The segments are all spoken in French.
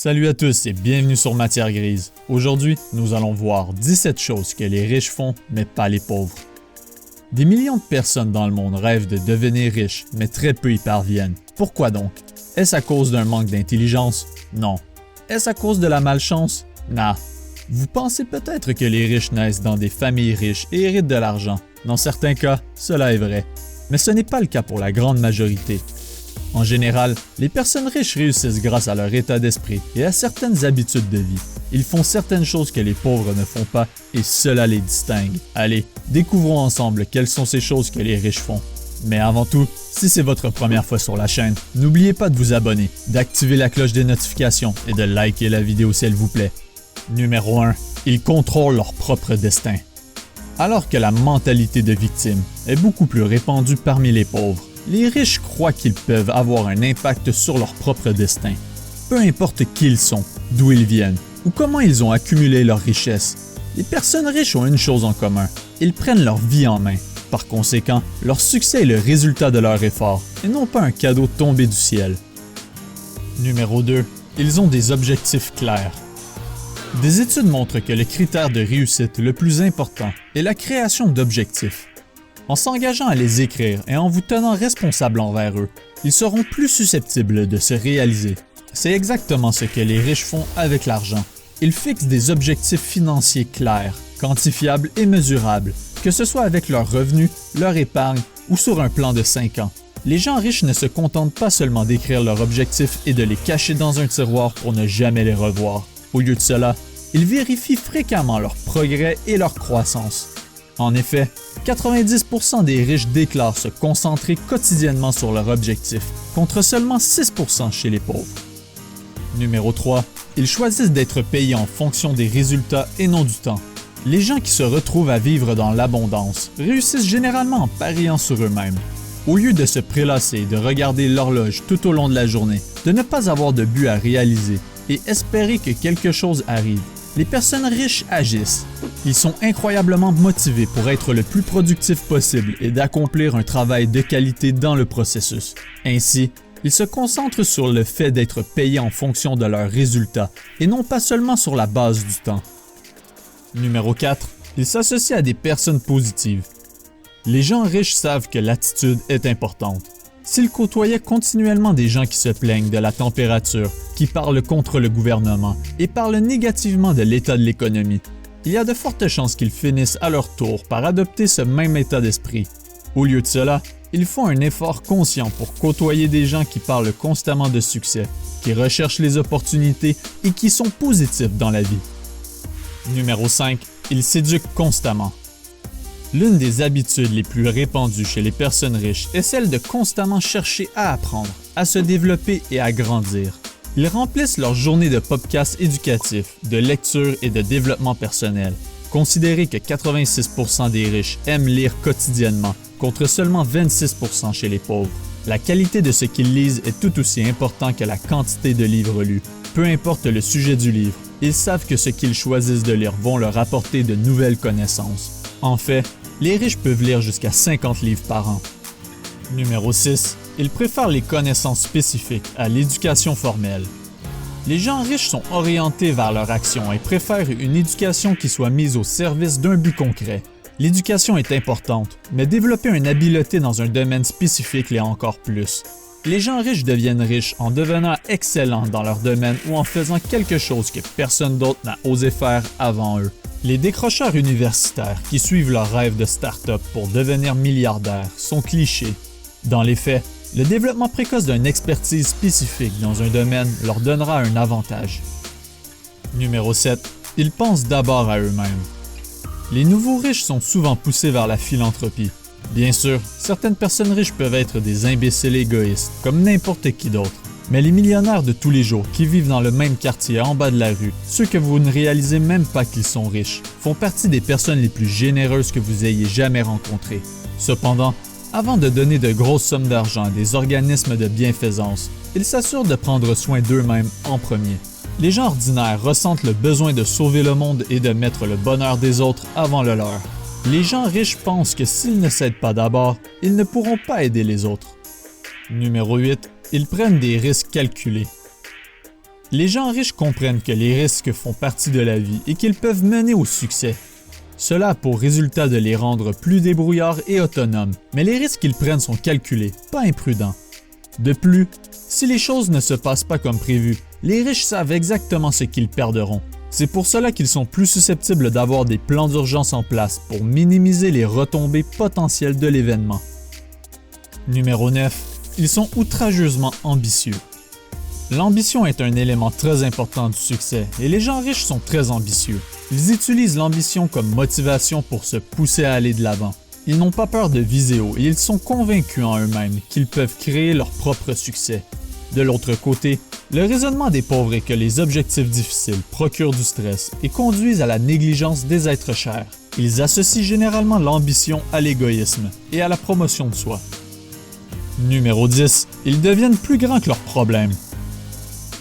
Salut à tous et bienvenue sur Matière Grise. Aujourd'hui, nous allons voir 17 choses que les riches font, mais pas les pauvres. Des millions de personnes dans le monde rêvent de devenir riches, mais très peu y parviennent. Pourquoi donc? Est-ce à cause d'un manque d'intelligence? Non. Est-ce à cause de la malchance? Non. Vous pensez peut-être que les riches naissent dans des familles riches et héritent de l'argent. Dans certains cas, cela est vrai. Mais ce n'est pas le cas pour la grande majorité. En général, les personnes riches réussissent grâce à leur état d'esprit et à certaines habitudes de vie. Ils font certaines choses que les pauvres ne font pas et cela les distingue. Allez, découvrons ensemble quelles sont ces choses que les riches font. Mais avant tout, si c'est votre première fois sur la chaîne, n'oubliez pas de vous abonner, d'activer la cloche des notifications et de liker la vidéo s'il vous plaît. Numéro 1. Ils contrôlent leur propre destin. Alors que la mentalité de victime est beaucoup plus répandue parmi les pauvres, les riches croient qu'ils peuvent avoir un impact sur leur propre destin. Peu importe qui ils sont, d'où ils viennent ou comment ils ont accumulé leur richesse, les personnes riches ont une chose en commun, ils prennent leur vie en main. Par conséquent, leur succès est le résultat de leur effort et non pas un cadeau tombé du ciel. Numéro 2. Ils ont des objectifs clairs. Des études montrent que le critère de réussite le plus important est la création d'objectifs. En s'engageant à les écrire et en vous tenant responsable envers eux, ils seront plus susceptibles de se réaliser. C'est exactement ce que les riches font avec l'argent. Ils fixent des objectifs financiers clairs, quantifiables et mesurables, que ce soit avec leurs revenus, leur épargne ou sur un plan de 5 ans. Les gens riches ne se contentent pas seulement d'écrire leurs objectifs et de les cacher dans un tiroir pour ne jamais les revoir. Au lieu de cela, ils vérifient fréquemment leur progrès et leur croissance. En effet, 90% des riches déclarent se concentrer quotidiennement sur leur objectif, contre seulement 6% chez les pauvres. Numéro 3. Ils choisissent d'être payés en fonction des résultats et non du temps. Les gens qui se retrouvent à vivre dans l'abondance réussissent généralement en pariant sur eux-mêmes. Au lieu de se prélasser et de regarder l'horloge tout au long de la journée, de ne pas avoir de but à réaliser et espérer que quelque chose arrive, les personnes riches agissent. Ils sont incroyablement motivés pour être le plus productif possible et d'accomplir un travail de qualité dans le processus. Ainsi, ils se concentrent sur le fait d'être payés en fonction de leurs résultats et non pas seulement sur la base du temps. Numéro 4. Ils s'associent à des personnes positives. Les gens riches savent que l'attitude est importante. S'ils côtoyaient continuellement des gens qui se plaignent de la température, qui parlent contre le gouvernement et parlent négativement de l'état de l'économie, il y a de fortes chances qu'ils finissent à leur tour par adopter ce même état d'esprit. Au lieu de cela, ils font un effort conscient pour côtoyer des gens qui parlent constamment de succès, qui recherchent les opportunités et qui sont positifs dans la vie. Numéro 5. Ils s'éduquent constamment. L'une des habitudes les plus répandues chez les personnes riches est celle de constamment chercher à apprendre, à se développer et à grandir. Ils remplissent leur journée de podcasts éducatifs, de lecture et de développement personnel. Considérez que 86% des riches aiment lire quotidiennement, contre seulement 26% chez les pauvres. La qualité de ce qu'ils lisent est tout aussi important que la quantité de livres lus. Peu importe le sujet du livre, ils savent que ce qu'ils choisissent de lire vont leur apporter de nouvelles connaissances. En fait, les riches peuvent lire jusqu'à 50 livres par an. Numéro 6. Ils préfèrent les connaissances spécifiques à l'éducation formelle. Les gens riches sont orientés vers leur action et préfèrent une éducation qui soit mise au service d'un but concret. L'éducation est importante, mais développer une habileté dans un domaine spécifique l'est encore plus. Les gens riches deviennent riches en devenant excellents dans leur domaine ou en faisant quelque chose que personne d'autre n'a osé faire avant eux. Les décrocheurs universitaires qui suivent leur rêve de start-up pour devenir milliardaires sont clichés. Dans les faits, le développement précoce d'une expertise spécifique dans un domaine leur donnera un avantage. Numéro 7. Ils pensent d'abord à eux-mêmes. Les nouveaux riches sont souvent poussés vers la philanthropie. Bien sûr, certaines personnes riches peuvent être des imbéciles égoïstes, comme n'importe qui d'autre. Mais les millionnaires de tous les jours qui vivent dans le même quartier en bas de la rue, ceux que vous ne réalisez même pas qu'ils sont riches, font partie des personnes les plus généreuses que vous ayez jamais rencontrées. Cependant, avant de donner de grosses sommes d'argent à des organismes de bienfaisance, ils s'assurent de prendre soin d'eux-mêmes en premier. Les gens ordinaires ressentent le besoin de sauver le monde et de mettre le bonheur des autres avant le leur. Les gens riches pensent que s'ils ne s'aident pas d'abord, ils ne pourront pas aider les autres. Numéro 8. Ils prennent des risques calculés. Les gens riches comprennent que les risques font partie de la vie et qu'ils peuvent mener au succès. Cela a pour résultat de les rendre plus débrouillards et autonomes, mais les risques qu'ils prennent sont calculés, pas imprudents. De plus, si les choses ne se passent pas comme prévu, les riches savent exactement ce qu'ils perdront. C'est pour cela qu'ils sont plus susceptibles d'avoir des plans d'urgence en place pour minimiser les retombées potentielles de l'événement. Numéro 9. Ils sont outrageusement ambitieux. L'ambition est un élément très important du succès et les gens riches sont très ambitieux. Ils utilisent l'ambition comme motivation pour se pousser à aller de l'avant. Ils n'ont pas peur de viser haut et ils sont convaincus en eux-mêmes qu'ils peuvent créer leur propre succès. De l'autre côté, le raisonnement des pauvres est que les objectifs difficiles procurent du stress et conduisent à la négligence des êtres chers. Ils associent généralement l'ambition à l'égoïsme et à la promotion de soi. Numéro 10. Ils deviennent plus grands que leurs problèmes.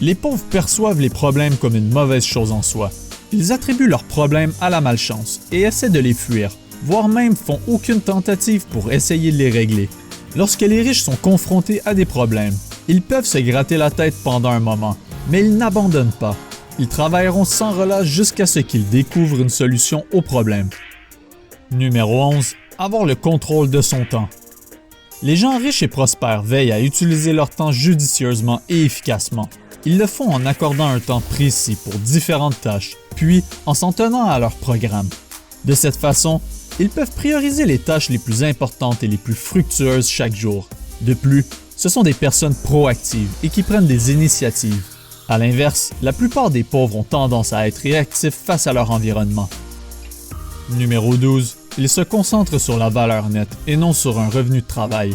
Les pauvres perçoivent les problèmes comme une mauvaise chose en soi. Ils attribuent leurs problèmes à la malchance et essaient de les fuir, voire même font aucune tentative pour essayer de les régler. Lorsque les riches sont confrontés à des problèmes, ils peuvent se gratter la tête pendant un moment, mais ils n'abandonnent pas. Ils travailleront sans relâche jusqu'à ce qu'ils découvrent une solution au problème. Numéro 11. Avoir le contrôle de son temps. Les gens riches et prospères veillent à utiliser leur temps judicieusement et efficacement. Ils le font en accordant un temps précis pour différentes tâches, puis en s'en tenant à leur programme. De cette façon, ils peuvent prioriser les tâches les plus importantes et les plus fructueuses chaque jour. De plus, ce sont des personnes proactives et qui prennent des initiatives. À l'inverse, la plupart des pauvres ont tendance à être réactifs face à leur environnement. Numéro 12. Ils se concentrent sur la valeur nette et non sur un revenu de travail.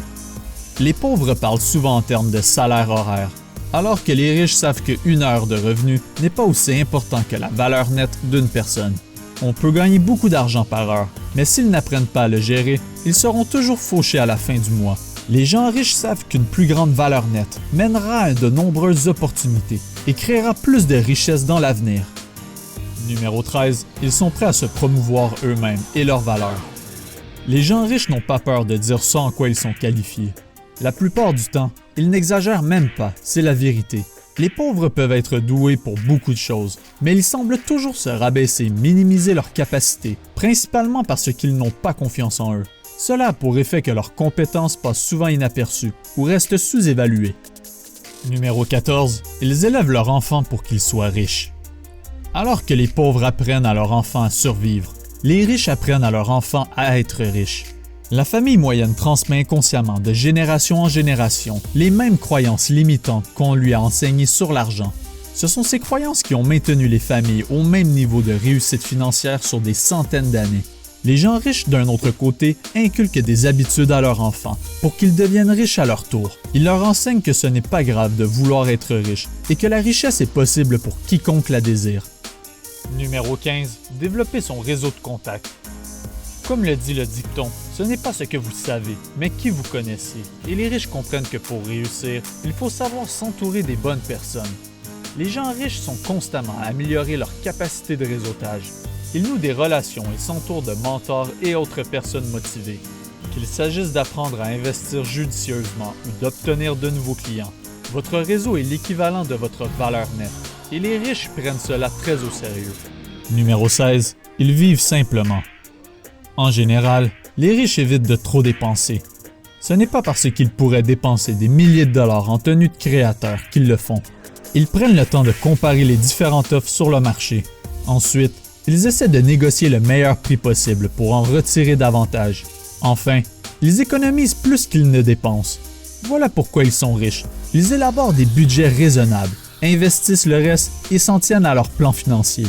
Les pauvres parlent souvent en termes de salaire horaire, alors que les riches savent qu'une heure de revenu n'est pas aussi important que la valeur nette d'une personne. On peut gagner beaucoup d'argent par heure, mais s'ils n'apprennent pas à le gérer, ils seront toujours fauchés à la fin du mois. Les gens riches savent qu'une plus grande valeur nette mènera à de nombreuses opportunités et créera plus de richesses dans l'avenir. Numéro 13. Ils sont prêts à se promouvoir eux-mêmes et leurs valeurs. Les gens riches n'ont pas peur de dire ça en quoi ils sont qualifiés. La plupart du temps, ils n'exagèrent même pas, c'est la vérité. Les pauvres peuvent être doués pour beaucoup de choses, mais ils semblent toujours se rabaisser et minimiser leurs capacités, principalement parce qu'ils n'ont pas confiance en eux. Cela a pour effet que leurs compétences passent souvent inaperçues ou restent sous-évaluées. Numéro 14. Ils élèvent leurs enfants pour qu'ils soient riches. Alors que les pauvres apprennent à leurs enfants à survivre, les riches apprennent à leurs enfants à être riches. La famille moyenne transmet inconsciemment de génération en génération les mêmes croyances limitantes qu'on lui a enseignées sur l'argent. Ce sont ces croyances qui ont maintenu les familles au même niveau de réussite financière sur des centaines d'années. Les gens riches, d'un autre côté, inculquent des habitudes à leurs enfants pour qu'ils deviennent riches à leur tour. Ils leur enseignent que ce n'est pas grave de vouloir être riche et que la richesse est possible pour quiconque la désire. Numéro 15. Développer son réseau de contacts. Comme le dit le dicton, ce n'est pas ce que vous savez, mais qui vous connaissez. Et les riches comprennent que pour réussir, il faut savoir s'entourer des bonnes personnes. Les gens riches sont constamment à améliorer leur capacité de réseautage. Ils nouent des relations et s'entourent de mentors et autres personnes motivées. Qu'il s'agisse d'apprendre à investir judicieusement ou d'obtenir de nouveaux clients, votre réseau est l'équivalent de votre valeur nette. Et les riches prennent cela très au sérieux. Numéro 16. Ils vivent simplement. En général, les riches évitent de trop dépenser. Ce n'est pas parce qu'ils pourraient dépenser des milliers de dollars en tenue de créateur qu'ils le font. Ils prennent le temps de comparer les différentes offres sur le marché. Ensuite, ils essaient de négocier le meilleur prix possible pour en retirer davantage. Enfin, ils économisent plus qu'ils ne dépensent. Voilà pourquoi ils sont riches. Ils élaborent des budgets raisonnables, investissent le reste et s'en tiennent à leur plan financier.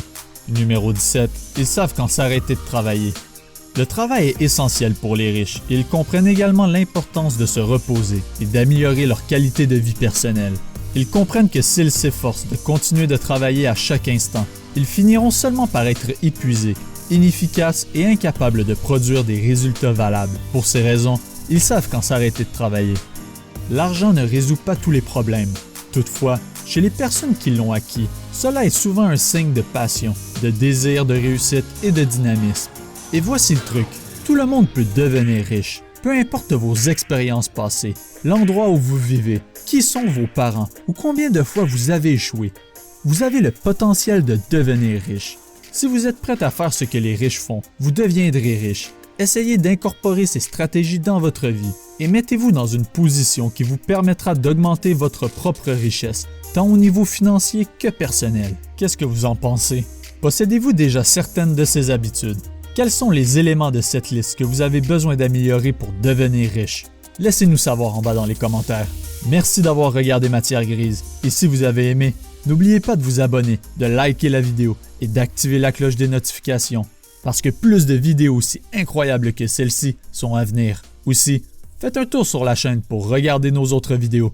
Numéro 17. Ils savent quand s'arrêter de travailler. Le travail est essentiel pour les riches et ils comprennent également l'importance de se reposer et d'améliorer leur qualité de vie personnelle. Ils comprennent que s'ils s'efforcent de continuer de travailler à chaque instant, ils finiront seulement par être épuisés, inefficaces et incapables de produire des résultats valables. Pour ces raisons, ils savent quand s'arrêter de travailler. L'argent ne résout pas tous les problèmes. Toutefois, chez les personnes qui l'ont acquis, cela est souvent un signe de passion, de désir de réussite et de dynamisme. Et voici le truc, tout le monde peut devenir riche, peu importe vos expériences passées, l'endroit où vous vivez, qui sont vos parents ou combien de fois vous avez échoué. Vous avez le potentiel de devenir riche. Si vous êtes prêt à faire ce que les riches font, vous deviendrez riche. Essayez d'incorporer ces stratégies dans votre vie et mettez-vous dans une position qui vous permettra d'augmenter votre propre richesse, tant au niveau financier que personnel. Qu'est-ce que vous en pensez? Possédez-vous déjà certaines de ces habitudes? Quels sont les éléments de cette liste que vous avez besoin d'améliorer pour devenir riche? Laissez-nous savoir en bas dans les commentaires. Merci d'avoir regardé Matière Grise et si vous avez aimé, n'oubliez pas de vous abonner, de liker la vidéo et d'activer la cloche des notifications parce que plus de vidéos aussi incroyables que celle-ci sont à venir. Aussi, faites un tour sur la chaîne pour regarder nos autres vidéos.